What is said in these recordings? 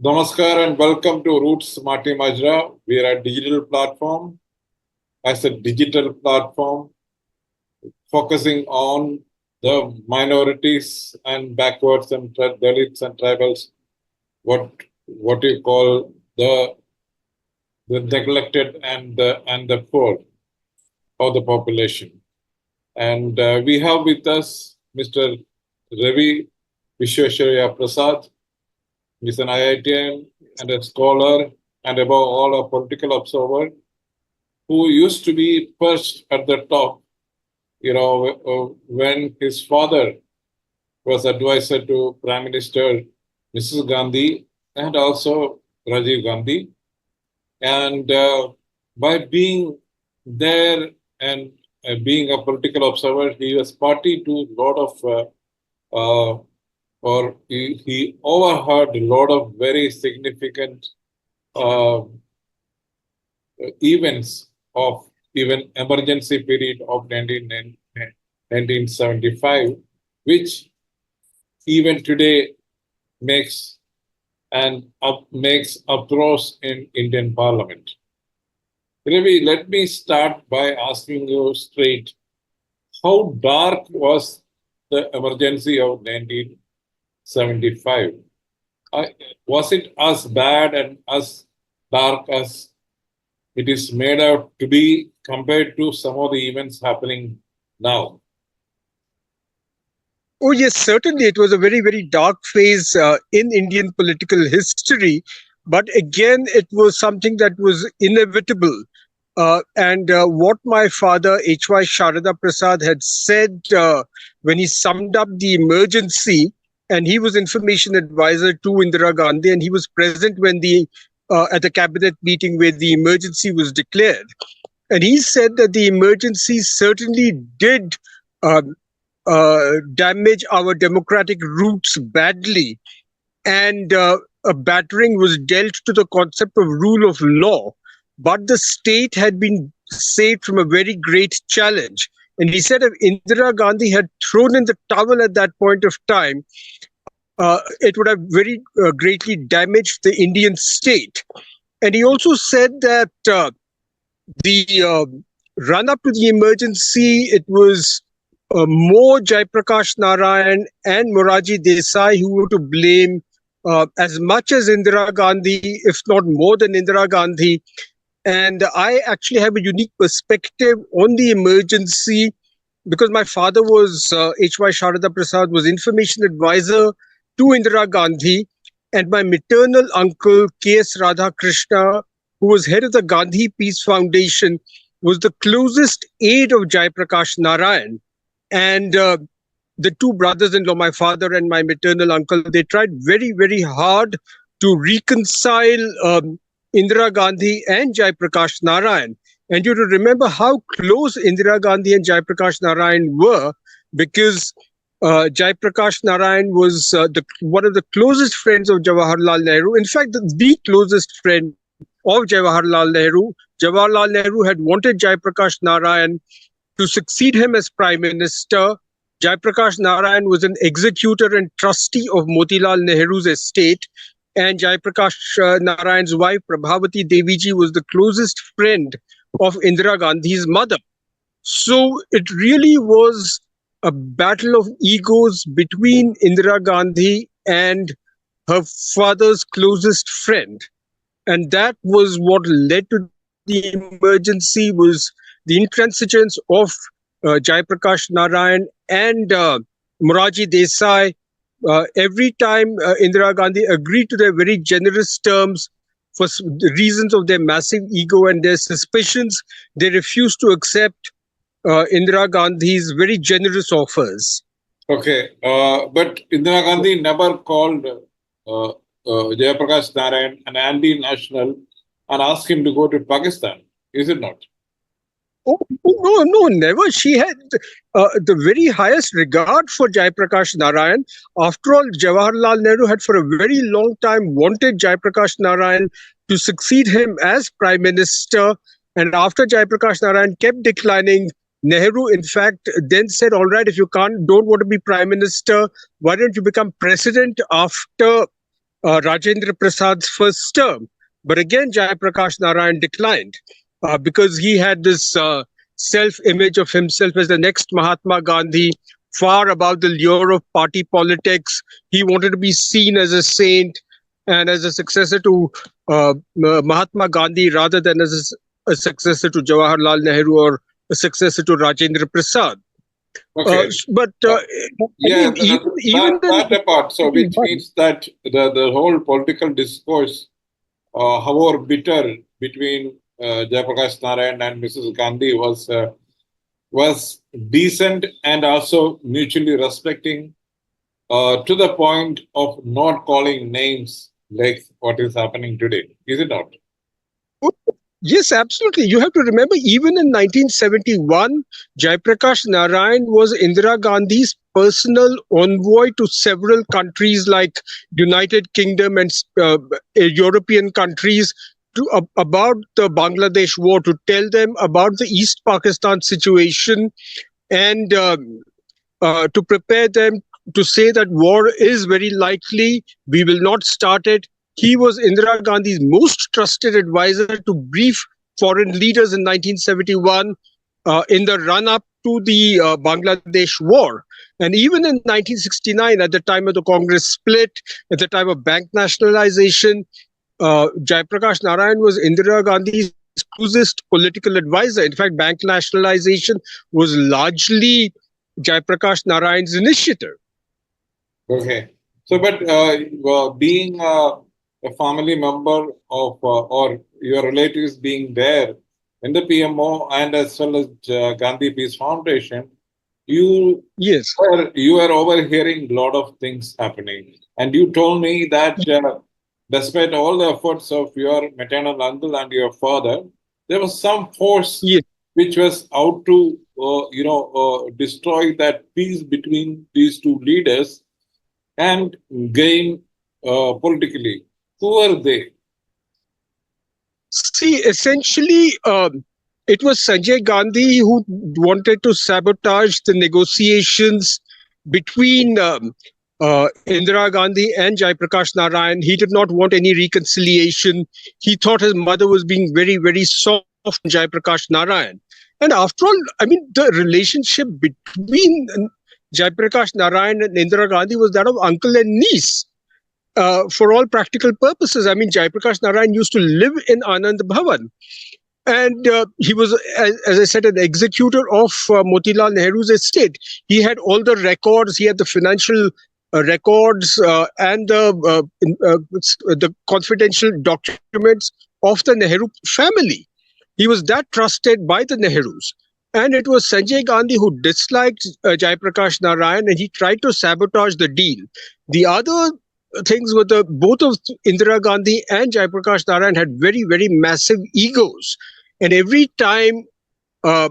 Namaskar and welcome to Roots Mati Majra. We are a digital platform. As a digital platform, focusing on the minorities and backwards and Dalits and tribals, what you call the neglected and the poor of the population. And we have with us Mr. Ravi Prasad. He's an IITian and a scholar, and above all, a political observer who used to be perched at the top, when his father was advisor to Prime Minister Mrs. Gandhi and also Rajiv Gandhi. And by being there and being a political observer, he was party to a lot of or he overheard a lot of very significant events of even emergency period of 1975, which even today makes uproars in Indian Parliament. Ravi, let me start by asking you straight, how dark was the emergency of 1975? Was it as bad and as dark as it is made out to be compared to some of the events happening now? Oh, yes, certainly. It was a very, very dark phase in Indian political history. But again, it was something that was inevitable. And what my father, H.Y. Sharada Prasad, had said when he summed up the emergency, and he was information advisor to Indira Gandhi, and he was present when at the cabinet meeting where the emergency was declared. And he said that the emergency certainly did damage our democratic roots badly. And a battering was dealt to the concept of rule of law. But the state had been saved from a very great challenge. And he said if Indira Gandhi had thrown in the towel at that point of time, it would have very greatly damaged the Indian state. And he also said that the run up to the emergency, it was more Jayaprakash Narayan and Morarji Desai who were to blame as much as Indira Gandhi, if not more than Indira Gandhi. And I actually have a unique perspective on the emergency because my father was H.Y. Sharada Prasad, was information advisor to Indira Gandhi, and my maternal uncle K.S. Radhakrishna, who was head of the Gandhi Peace Foundation, was the closest aide of Jayaprakash Narayan. And the two brothers-in-law, my father and my maternal uncle, they tried very, very hard to reconcile Indira Gandhi and Jayaprakash Narayan. And you to remember how close Indira Gandhi and Jayaprakash Narayan were, because Jayaprakash Narayan was one of the closest friends of Jawaharlal Nehru. In fact, the closest friend of Jawaharlal Nehru. Jawaharlal Nehru had wanted Jayaprakash Narayan to succeed him as Prime Minister. Jayaprakash Narayan was an executor and trustee of Motilal Nehru's estate. And Jayaprakash Narayan's wife, Prabhavati Deviji, was the closest friend of Indira Gandhi's mother. So it really was a battle of egos between Indira Gandhi and her father's closest friend. And that was what led to the emergency, was the intransigence of Jayaprakash Narayan and Morarji Desai. Every time Indira Gandhi agreed to their very generous terms for the reasons of their massive ego and their suspicions, they refused to accept Indira Gandhi's very generous offers. Okay, but Indira Gandhi never called Jayaprakash Narayan an anti-national and asked him to go to Pakistan, is it not? Oh, no, never. She had the very highest regard for Jayaprakash Narayan. After all, Jawaharlal Nehru had for a very long time wanted Jayaprakash Narayan to succeed him as Prime Minister. And after Jayaprakash Narayan kept declining, Nehru, in fact, then said, all right, if you don't want to be Prime Minister, why don't you become President after Rajendra Prasad's first term. But again, Jayaprakash Narayan declined because he had this self-image of himself as the next Mahatma Gandhi, far above the lure of party politics. He wanted to be seen as a saint and as a successor to Mahatma Gandhi rather than as a successor to Jawaharlal Nehru or a successor to Rajendra Prasad. Okay. But Yeah, even that in apart. So, which 1971, means that the whole political discourse, however bitter, between Jayaprakash Narayan and Mrs. Gandhi was decent and also mutually respecting, to the point of not calling names like what is happening today. Is it not? yes, absolutely. You have to remember, even in 1971, Jayaprakash Narayan was Indira Gandhi's personal envoy to several countries like United Kingdom and European countries about the Bangladesh war, to tell them about the East Pakistan situation and to prepare them to say that war is very likely, we will not start it. He was Indira Gandhi's most trusted advisor to brief foreign leaders in 1971 in the run up to the Bangladesh war. And even in 1969, at the time of the Congress split, at the time of bank nationalization, Jayaprakash Narayan was Indira Gandhi's closest political advisor. In fact, bank nationalization was largely Jayaprakash Narayan's initiative. Okay. So, but being a family member of or your relatives being there in the PMO and as well as Gandhi Peace Foundation, you Yes. you are overhearing a lot of things happening, and you told me that despite all the efforts of your maternal uncle and your father, there was some force Yes. which was out to destroy that peace between these two leaders and gain politically. Who are they? See, essentially, it was Sanjay Gandhi who wanted to sabotage the negotiations between Indira Gandhi and Jayaprakash Narayan. He did not want any reconciliation. He thought his mother was being very, very soft on Jayaprakash Narayan. And after all, I mean, the relationship between Jayaprakash Narayan and Indira Gandhi was that of uncle and niece. For all practical purposes. I mean, Jayaprakash Narayan used to live in Anand Bhavan. And he was, as I said, an executor of Motilal Nehru's estate. He had all the records, he had the financial records and the confidential documents of the Nehru family. He was that trusted by the Nehrus. And it was Sanjay Gandhi who disliked Jayaprakash Narayan, and he tried to sabotage the deal. The other things were the both of Indira Gandhi and Jayaprakash Narayan had very, very massive egos. And every time uh,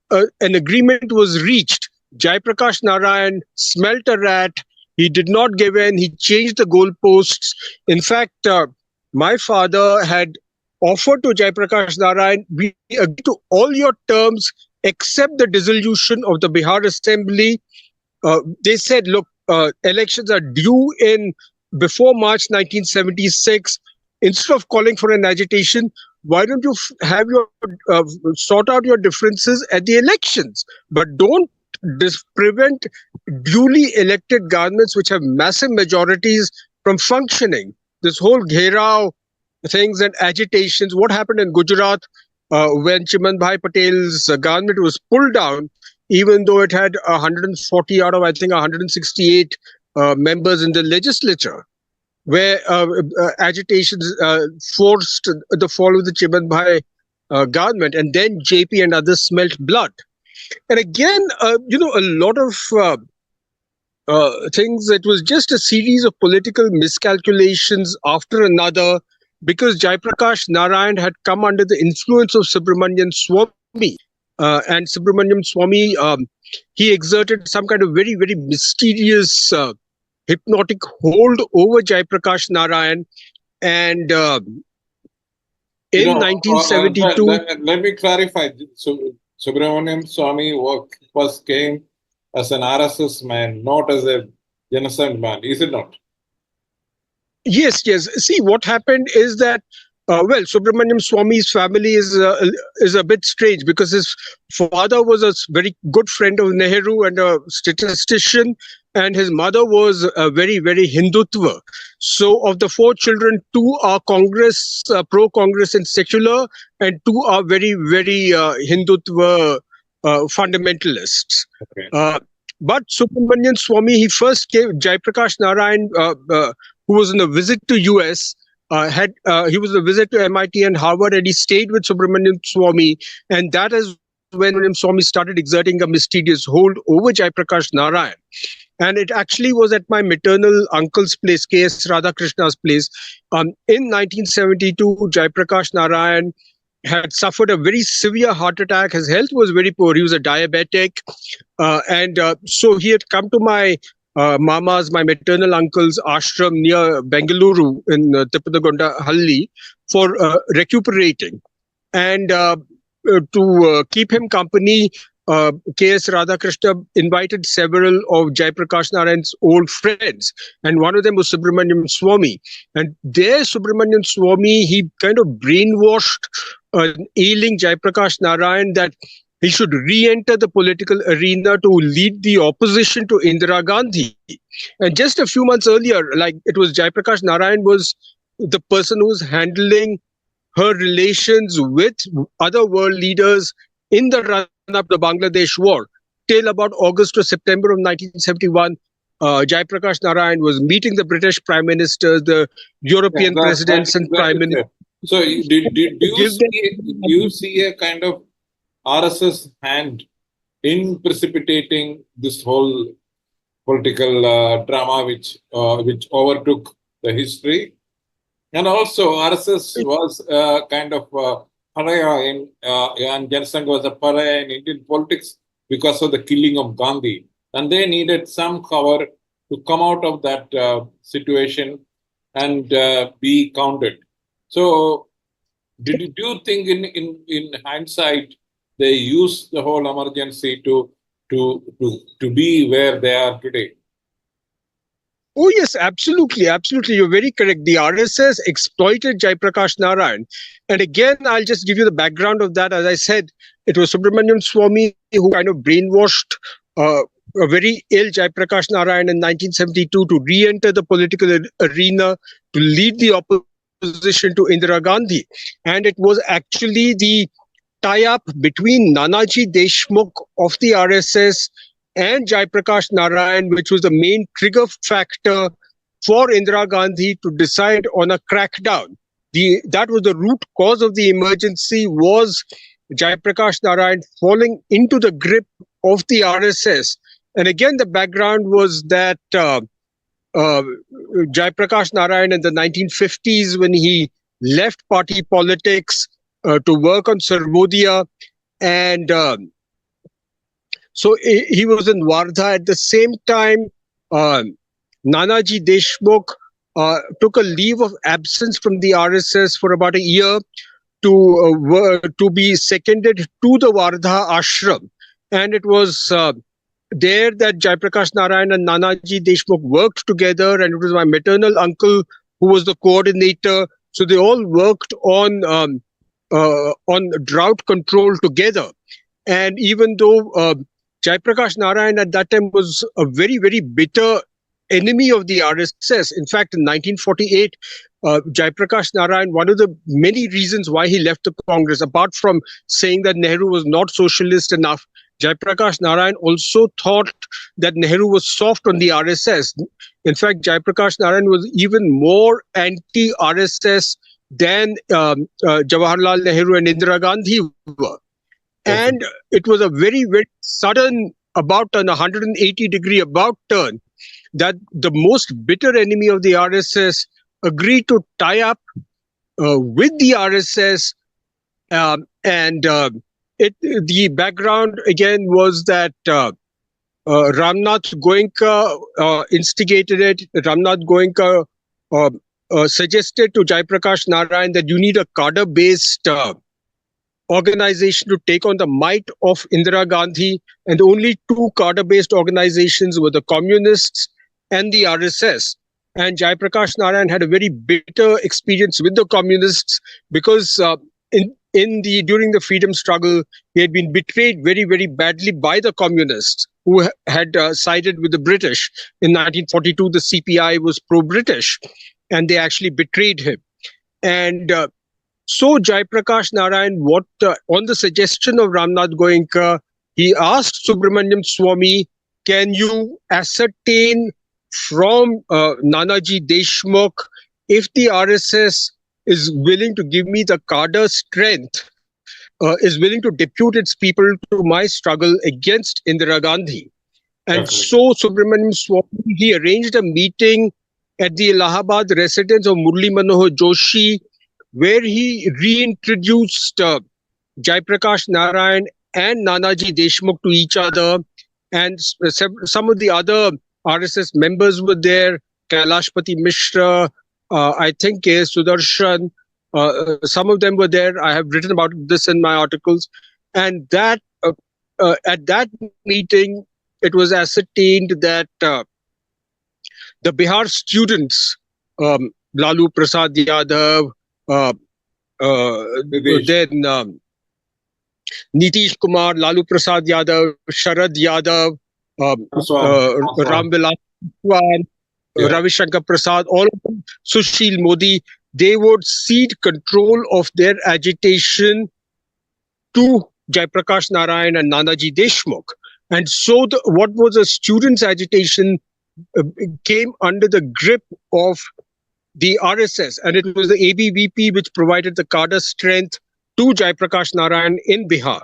an agreement was reached, Jayaprakash Narayan smelt a rat. He did not give in. He changed the goalposts. In fact, my father had offered to Jayaprakash Narayan, we agree to all your terms except the dissolution of the Bihar Assembly. They said, look, elections are due in before March 1976. Instead of calling for an agitation, why don't you have your sort out your differences at the elections, but don't prevent duly elected governments which have massive majorities from functioning. This whole gherao things and agitations. What happened in Gujarat when Chimanbhai Patel's government was pulled down, even though it had 140 out of, I think, 168 members in the legislature, where agitations forced the fall of the Chimanbhai government, and then JP and others smelt blood. And again, a lot of things. It was just a series of political miscalculations after another, because Jayaprakash Narayan had come under the influence of Subramanian Swamy. And Subramanian Swamy, he exerted some kind of very, very mysterious, hypnotic hold over Jayaprakash Narayan. And in 1972, let me clarify. So, Subramanian Swamy first came as an RSS man, not as a genocide man, is it not? Yes, yes. See, what happened is that, well, Subramaniam Swami's family is a bit strange because his father was a very good friend of Nehru and a statistician, and his mother was very Hindutva. So, of the four children, two are Congress, pro-Congress and secular, and two are very Hindutva fundamentalists. Okay. Uh, but Subramanian Swami, he first came, Jaiprakash Narayan, who was on a visit to US, had he was on a visit to MIT and Harvard, and he stayed with Subramanian Swami, and that is when Subramanian Swami started exerting a mysterious hold over Jaiprakash Narayan. And it actually was at my maternal uncle's place, K.S. Radhakrishna's place. In 1972, Jaiprakash Narayan had suffered a very severe heart attack. His health was very poor. He was a diabetic. And so he had come to my my maternal uncle's ashram near Bengaluru in Tippadagonda Halli for recuperating. And to keep him company, K.S. Radhakrishna invited several of Jaiprakash Narayan's old friends, and one of them was Subramaniam Swami. And there, Subramaniam Swami, he kind of brainwashed an ailing Jaiprakash Narayan that he should re-enter the political arena to lead the opposition to Indira Gandhi. And just a few months earlier, like it was Jaiprakash Narayan was the person who was handling her relations with other world leaders in the run-up to the Bangladesh war. Till about August or September of 1971, Jaiprakash Narayan was meeting the British prime ministers, the Yeah, European presidents and prime exactly, ministers. sir. So, did To you give them see a kind of RSS hand in precipitating this whole political drama which overtook the history? And also, RSS was kind of pariah and Janasangh was a pariah in Indian politics because of the killing of Gandhi. And they needed some cover to come out of that situation and be counted. So, do you think in hindsight they used the whole emergency to be where they are today? Oh, yes, absolutely. Absolutely. You're very correct. The RSS exploited Jaiprakash Narayan. And again, I'll just give you the background of that. As I said, it was Subramaniam Swami who kind of brainwashed uh, a very ill Jaiprakash Narayan in 1972 to re enter the political arena, to lead the opposition to Indira Gandhi. And it was actually the tie-up between Nanaji Deshmukh of the RSS and Jaiprakash Narayan, which was the main trigger factor for Indira Gandhi to decide on a crackdown. That was the root cause of the emergency, was Jaiprakash Narayan falling into the grip of the RSS. And again, the background was that uh, Jaiprakash Narayan in the 1950s, when he left party politics to work on Sarvodaya, and so he was in Wardha. At the same time, uh, Nanaji Deshmukh took a leave of absence from the RSS for about a year to be seconded to the Wardha ashram, and it was there that Jaiprakash Narayan and Nanaji Deshmukh worked together, and it was my maternal uncle who was the coordinator. So they all worked on drought control together. And even though Jaiprakash Narayan at that time was a very bitter enemy of the RSS, in fact, in 1948, Jaiprakash Narayan, one of the many reasons why he left the Congress, apart from saying that Nehru was not socialist enough, Jaiprakash Narayan also thought that Nehru was soft on the RSS. In fact, Jaiprakash Narayan was even more anti-RSS than Jawaharlal Nehru and Indira Gandhi were. Okay. And it was a very sudden, about an 180-degree about turn, that the most bitter enemy of the RSS agreed to tie up with the RSS. And the background again was that Ramnath Goenka instigated it. Ramnath Goenka suggested to Jaiprakash Narayan that you need a cadre-based organization to take on the might of Indira Gandhi, and only two cadre-based organizations were the communists and the RSS. And Jayaprakash Narayan had a very bitter experience with the communists because in the during the freedom struggle, he had been betrayed very, very badly by the communists who had sided with the British. In 1942, the CPI was pro-British, and they actually betrayed him. And so Jayaprakash Narayan, on the suggestion of Ramnath Goenka, he asked Subramanyam Swamy, can you ascertain from Nanaji Deshmukh if the RSS is willing to give me the cadre strength, is willing to depute its people to my struggle against Indira Gandhi. And so Subramanyam Swamy, he arranged a meeting at the Allahabad residence of Murli Manohar Joshi, where he reintroduced Jayaprakash Narayan and Nanaji Deshmukh to each other. And some of the other RSS members were there, Kailashpati Mishra, I think K. Sudarshan, some of them were there. I have written about this in my articles. And that at that meeting, it was ascertained that the Bihar students, Lalu Prasad Yadav, then Nitish Kumar, Lalu Prasad Yadav, Sharad Yadav, Ram Vilas Paswan, Ravi Shankar Prasad, all of them, Sushil Modi, they would cede control of their agitation to Jayaprakash Narayan and Nanaji Deshmukh. And so what was a students' agitation came under the grip of the RSS, and it was the ABVP which provided the cadre strength to Jayaprakash Narayan in Bihar.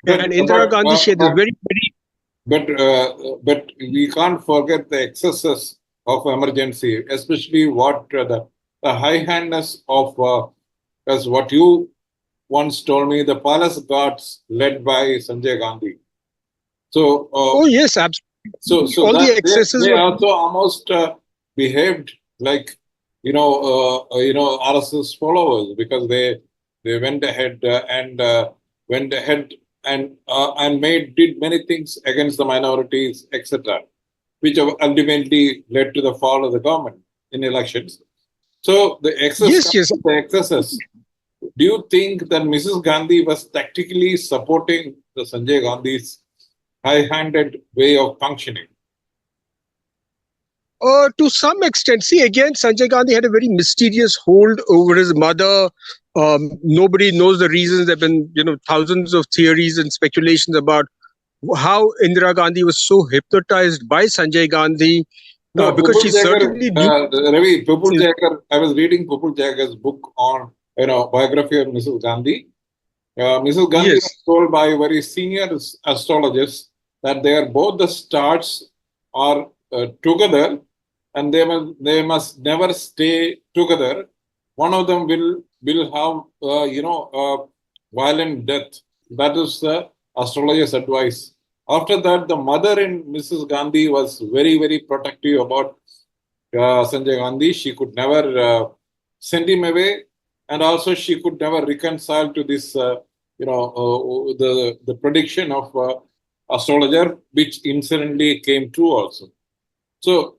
And Indira Gandhi, she had this very, But we can't forget the excesses of emergency, especially what the high-handedness of, as what you once told me, the palace guards led by Sanjay Gandhi. So, oh yes, absolutely. So all the excesses they also almost behaved like RSS followers, because they went ahead and did many things against the minorities, etc., which ultimately led to the fall of the government in elections. So the excesses. Do you think that Mrs. Gandhi was tactically supporting the Sanjay Gandhi's high-handed way of functioning? To some extent. See, again, Sanjay Gandhi had a very mysterious hold over his mother. Nobody knows the reasons. There have been, thousands of theories and speculations about how Indira Gandhi was so hypnotized by Sanjay Gandhi. No, because she certainly knew. Ravi, Pupul Jayakar, I was reading Pupul Jayakar's book on, biography of Mrs. Gandhi. Mrs. Gandhi was told by very senior astrologers that both the stars are together, and they must never stay together. One of them will have violent death. That is the astrologer's advice. After that, the mother in Mrs. Gandhi was very, very protective about Sanjay Gandhi. She could never send him away, and also she could never reconcile to this, the prediction of astrologer, which incidentally came true also. So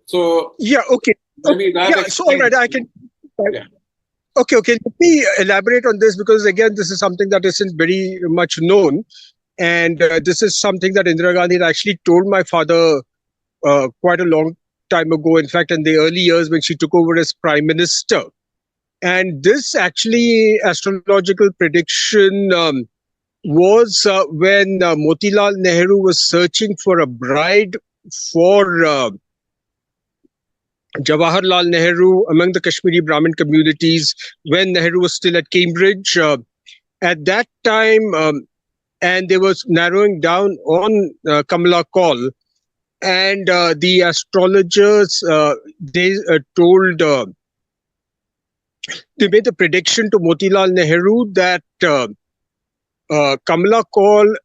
yeah, okay. Maybe that so all right, I can. Yeah. Okay. Let me elaborate on this, because again, this is something that isn't very much known, and this is something that Indira Gandhi had actually told my father quite a long time ago. In fact, in the early years when she took over as Prime Minister, and this actually astrological prediction was when Motilal Nehru was searching for a bride for Jawaharlal Nehru among the Kashmiri Brahmin communities when Nehru was still at Cambridge. At that time, and they were narrowing down on Kamala Kaul, and the astrologers, they told, they made the prediction to Motilal Nehru that Kamala Kaul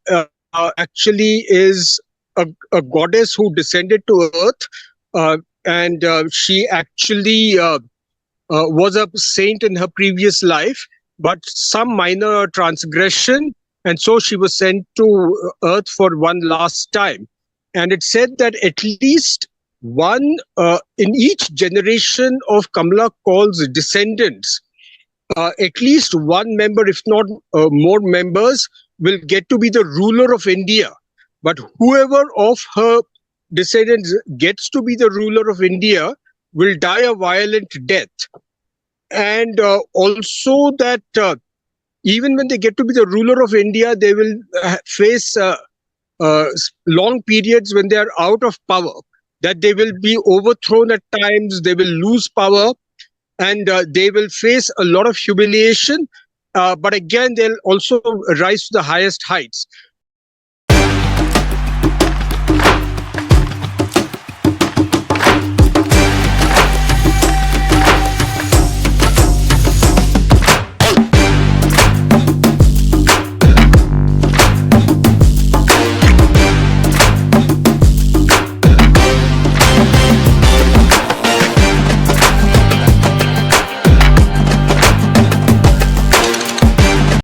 actually is a goddess who descended to earth, and she actually was a saint in her previous life, but some minor transgression, and so she was sent to earth for one last time. And it said that at least One, in each generation of Kamala Kaul's descendants, at least one member, if not more members, will get to be the ruler of India. But whoever of her descendants gets to be the ruler of India will die a violent death. And also that even when they get to be the ruler of India, they will face long periods when they are out of power, that they will be overthrown at times, they will lose power, and they will face a lot of humiliation. But again, they'll also rise to the highest heights.